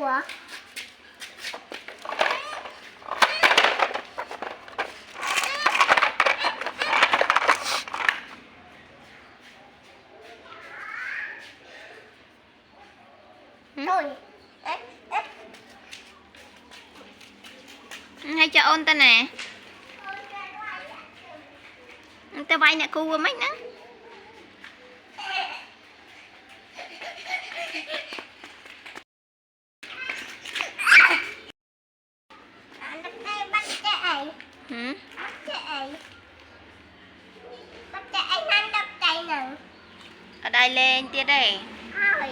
Ủa? Thôi. Hay cho ôn ta nè. Ta bay nè cu mấy nữa. Hử? Bắt chạy anh đập tay nè. Ở đây lên tia đây. Thôi.